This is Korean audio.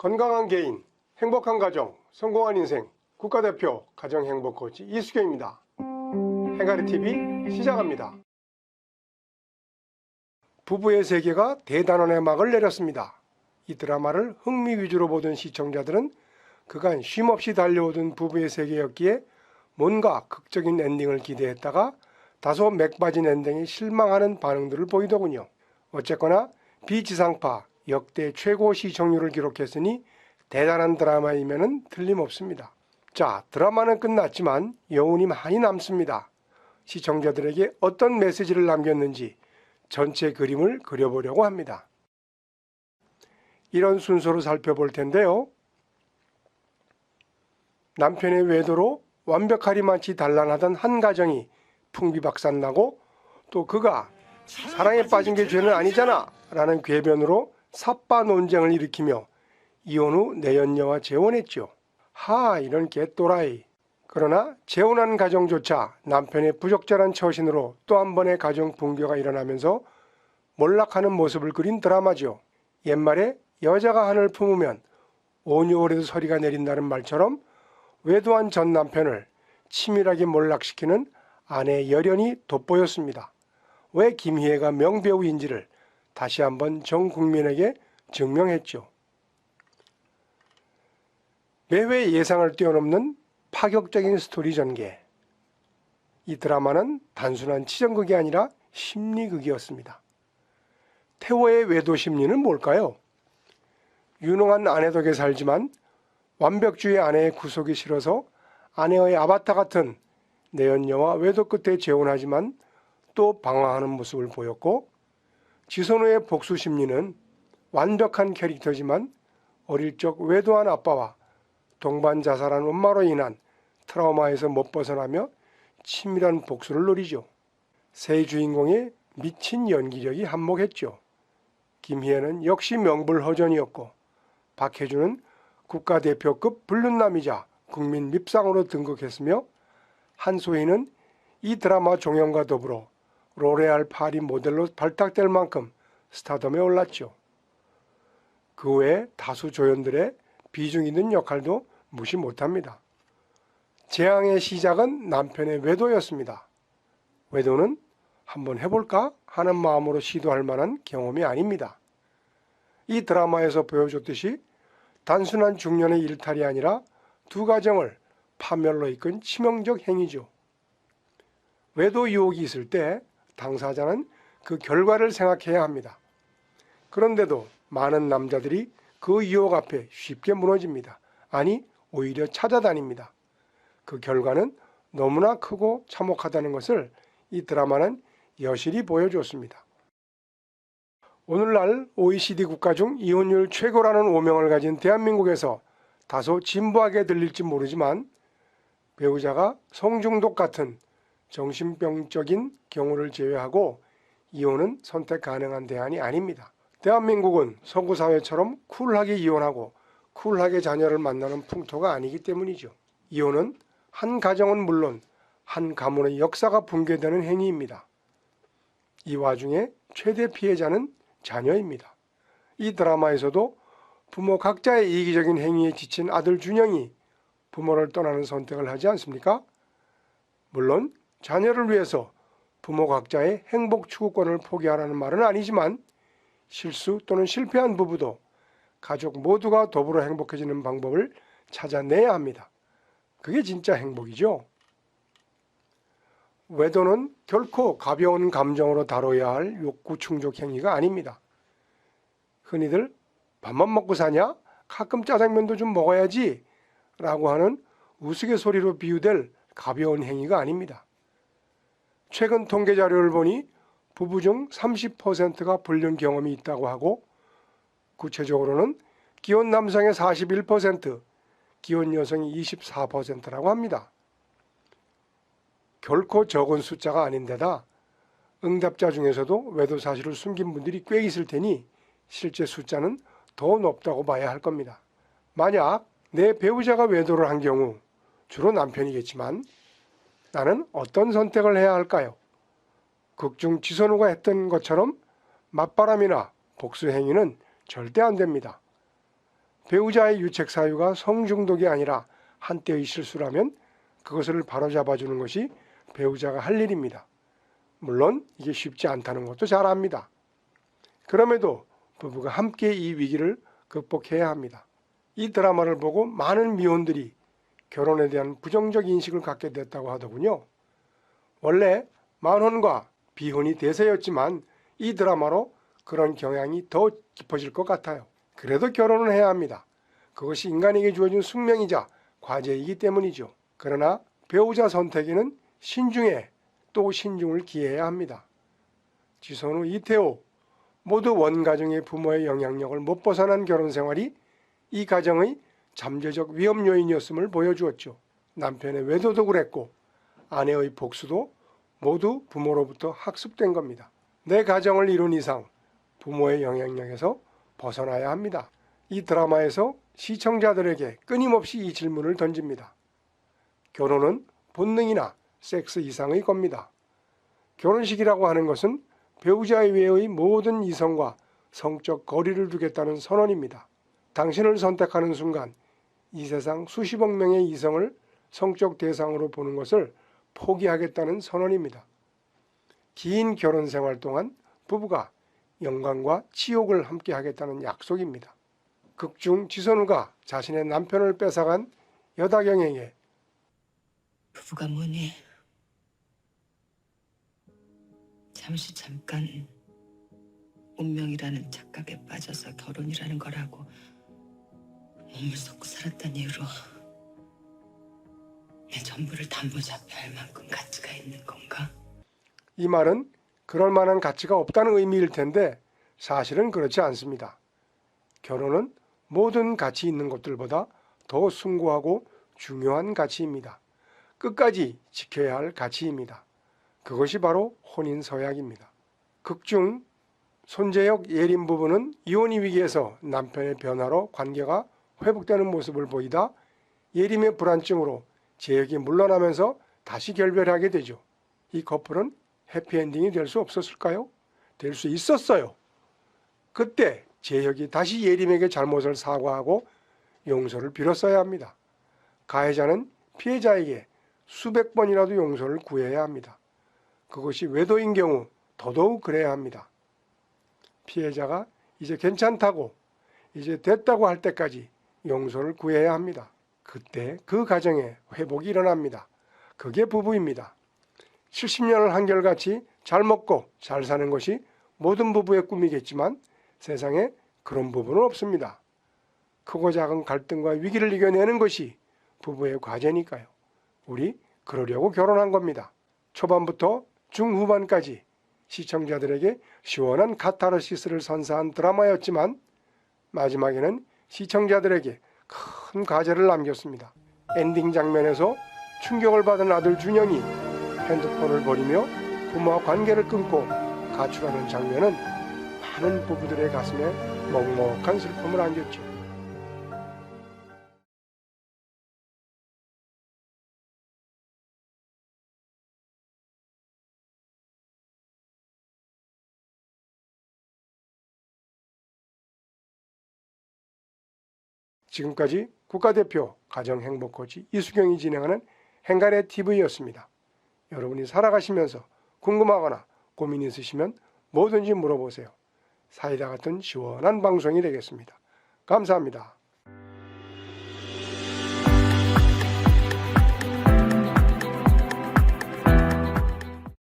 건강한 개인, 행복한 가정, 성공한 인생, 국가대표 가정행복코치 이수경입니다. 행가리TV 시작합니다. 부부의 세계가 대단원의 막을 내렸습니다. 이 드라마를 흥미 위주로 보던 시청자들은 그간 쉼없이 달려오던 부부의 세계였기에 뭔가 극적인 엔딩을 기대했다가 다소 맥빠진 엔딩에 실망하는 반응들을 보이더군요. 어쨌거나 비지상파 역대 최고 시청률을 기록했으니 대단한 드라마임에는 틀림없습니다. 자, 드라마는 끝났지만 여운이 많이 남습니다. 시청자들에게 어떤 메시지를 남겼는지 전체 그림을 그려보려고 합니다. 이런 순서로 살펴볼 텐데요. 남편의 외도로 완벽하리만치 단란하던 한 가정이 풍비박산나고, 또 그가 사랑에 빠진 게 죄는 아니잖아 라는 궤변으로 삿바 논쟁을 일으키며 이혼 후 내연녀와 재혼했죠. 이런 개또라이. 그러나 재혼한 가정조차 남편의 부적절한 처신으로 또 한 번의 가정 붕괴가 일어나면서 몰락하는 모습을 그린 드라마죠. 옛말에 여자가 한을 품으면 5개월에도 서리가 내린다는 말처럼 외도한 전 남편을 치밀하게 몰락시키는 아내의 열연이 돋보였습니다. 왜 김희애가 명배우인지를 다시 한번 전 국민에게 증명했죠. 매회 예상을 뛰어넘는 파격적인 스토리 전개. 이 드라마는 단순한 치정극이 아니라 심리극이었습니다. 태호의 외도 심리는 뭘까요? 유능한 아내 덕에 살지만 완벽주의 아내의 구속이 싫어서 아내의 아바타 같은 내연녀와 외도 끝에 재혼하지만 또 방황하는 모습을 보였고, 지선우의 복수 심리는 완벽한 캐릭터지만 어릴 적 외도한 아빠와 동반 자살한 엄마로 인한 트라우마에서 못 벗어나며 치밀한 복수를 노리죠. 세 주인공의 미친 연기력이 한몫했죠. 김희애는 역시 명불허전이었고, 박혜준은 국가대표급 불륜남이자 국민 밉상으로 등극했으며, 한소희는 이 드라마 종영과 더불어 로레알 파리 모델로 발탁될 만큼 스타덤에 올랐죠. 그 외에 다수 조연들의 비중 있는 역할도 무시 못합니다. 재앙의 시작은 남편의 외도였습니다. 외도는 한번 해볼까 하는 마음으로 시도할 만한 경험이 아닙니다. 이 드라마에서 보여줬듯이 단순한 중년의 일탈이 아니라 두 가정을 파멸로 이끈 치명적 행위죠. 외도 유혹이 있을 때 당사자는 그 결과를 생각해야 합니다. 그런데도 많은 남자들이 그 유혹 앞에 쉽게 무너집니다. 아니, 오히려 찾아다닙니다. 그 결과는 너무나 크고 참혹하다는 것을 이 드라마는 여실히 보여줬습니다. 오늘날 OECD 국가 중 이혼율 최고라는 오명을 가진 대한민국에서 다소 진부하게 들릴지 모르지만, 배우자가 성중독 같은 정신병적인 경우를 제외하고 이혼은 선택 가능한 대안이 아닙니다. 대한민국은 서구 사회처럼 쿨하게 이혼하고 쿨하게 자녀를 만나는 풍토가 아니기 때문이죠. 이혼은 한 가정은 물론 한 가문의 역사가 붕괴되는 행위입니다. 이 와중에 최대 피해자는 자녀입니다. 이 드라마에서도 부모 각자의 이기적인 행위에 지친 아들 준영이 부모를 떠나는 선택을 하지 않습니까? 물론 자녀를 위해서 부모 각자의 행복 추구권을 포기하라는 말은 아니지만, 실수 또는 실패한 부부도 가족 모두가 더불어 행복해지는 방법을 찾아내야 합니다. 그게 진짜 행복이죠. 외도는 결코 가벼운 감정으로 다뤄야 할 욕구 충족 행위가 아닙니다. 흔히들 밥만 먹고 사냐? 가끔 짜장면도 좀 먹어야지 라고 하는 우스갯소리로 비유될 가벼운 행위가 아닙니다. 최근 통계 자료를 보니 부부 중 30%가 불륜 경험이 있다고 하고, 구체적으로는 기혼 남성의 41%, 기혼 여성이 24%라고 합니다. 결코 적은 숫자가 아닌데다 응답자 중에서도 외도 사실을 숨긴 분들이 꽤 있을 테니 실제 숫자는 더 높다고 봐야 할 겁니다. 만약 내 배우자가 외도를 한 경우, 주로 남편이겠지만 나는 어떤 선택을 해야 할까요? 극중 지선우가 했던 것처럼 맞바람이나 복수 행위는 절대 안 됩니다. 배우자의 유책 사유가 성중독이 아니라 한때의 실수라면 그것을 바로잡아주는 것이 배우자가 할 일입니다. 물론 이게 쉽지 않다는 것도 잘 압니다. 그럼에도 부부가 함께 이 위기를 극복해야 합니다. 이 드라마를 보고 많은 미혼들이 결혼에 대한 부정적 인식을 갖게 됐다고 하더군요. 원래 만혼과 비혼이 대세였지만 이 드라마로 그런 경향이 더 깊어질 것 같아요. 그래도 결혼은 해야 합니다. 그것이 인간에게 주어진 숙명이자 과제이기 때문이죠. 그러나 배우자 선택에는 신중에 또 신중을 기해야 합니다. 지선우, 이태호 모두 원가정의 부모의 영향력을 못 벗어난 결혼 생활이 이 가정의 잠재적 위험 요인이었음을 보여주었죠. 남편의 외도도 그랬고 아내의 복수도 모두 부모로부터 학습된 겁니다. 내 가정을 이룬 이상 부모의 영향력에서 벗어나야 합니다. 이 드라마에서 시청자들에게 끊임없이 이 질문을 던집니다. 결혼은 본능이나 섹스 이상의 겁니다. 결혼식이라고 하는 것은 배우자 이외의 모든 이성과 성적 거리를 두겠다는 선언입니다. 당신을 선택하는 순간 이 세상 수십억 명의 이성을 성적 대상으로 보는 것을 포기하겠다는 선언입니다. 긴 결혼 생활 동안 부부가 영광과 치욕을 함께 하겠다는 약속입니다. 극중 지선우가 자신의 남편을 뺏어간 여다경에게 부부가 뭐니? 잠깐 운명이라는 착각에 빠져서 결혼이라는 거라고 몸을 쏟고 살았단 이유로 내 전부를 담보 잡혀야 할 만큼 가치가 있는 건가? 이 말은 그럴 만한 가치가 없다는 의미일 텐데 사실은 그렇지 않습니다. 결혼은 모든 가치 있는 것들보다 더 숭고하고 중요한 가치입니다. 끝까지 지켜야 할 가치입니다. 그것이 바로 혼인서약입니다. 극중 손재혁, 예림 부부는 이혼 위기에서 남편의 변화로 관계가 회복되는 모습을 보이다 예림의 불안증으로 재혁이 물러나면서 다시 결별하게 되죠. 이 커플은 해피엔딩이 될 수 없었을까요? 될 수 있었어요. 그때 재혁이 다시 예림에게 잘못을 사과하고 용서를 빌었어야 합니다. 가해자는 피해자에게 수백 번이라도 용서를 구해야 합니다. 그것이 외도인 경우 더더욱 그래야 합니다. 피해자가 이제 괜찮다고, 이제 됐다고 할 때까지 용서를 구해야 합니다. 그때 그 가정에 회복이 일어납니다. 그게 부부입니다. 70년을 한결같이 잘 먹고 잘 사는 것이 모든 부부의 꿈이겠지만 세상에 그런 부부는 없습니다. 크고 작은 갈등과 위기를 이겨내는 것이 부부의 과제니까요. 우리 그러려고 결혼한 겁니다. 초반부터 중후반까지 시청자들에게 시원한 카타르시스를 선사한 드라마였지만 마지막에는 시청자들에게 큰 과제를 남겼습니다. 엔딩 장면에서 충격을 받은 아들 준영이 핸드폰을 버리며 부모와 관계를 끊고 가출하는 장면은 많은 부부들의 가슴에 먹먹한 슬픔을 안겼죠. 지금까지 국가대표 가정행복코치 이수경이 진행하는 행간의 TV였습니다. 여러분이 살아가시면서 궁금하거나 고민 있으시면 뭐든지 물어보세요. 사이다 같은 시원한 방송이 되겠습니다. 감사합니다.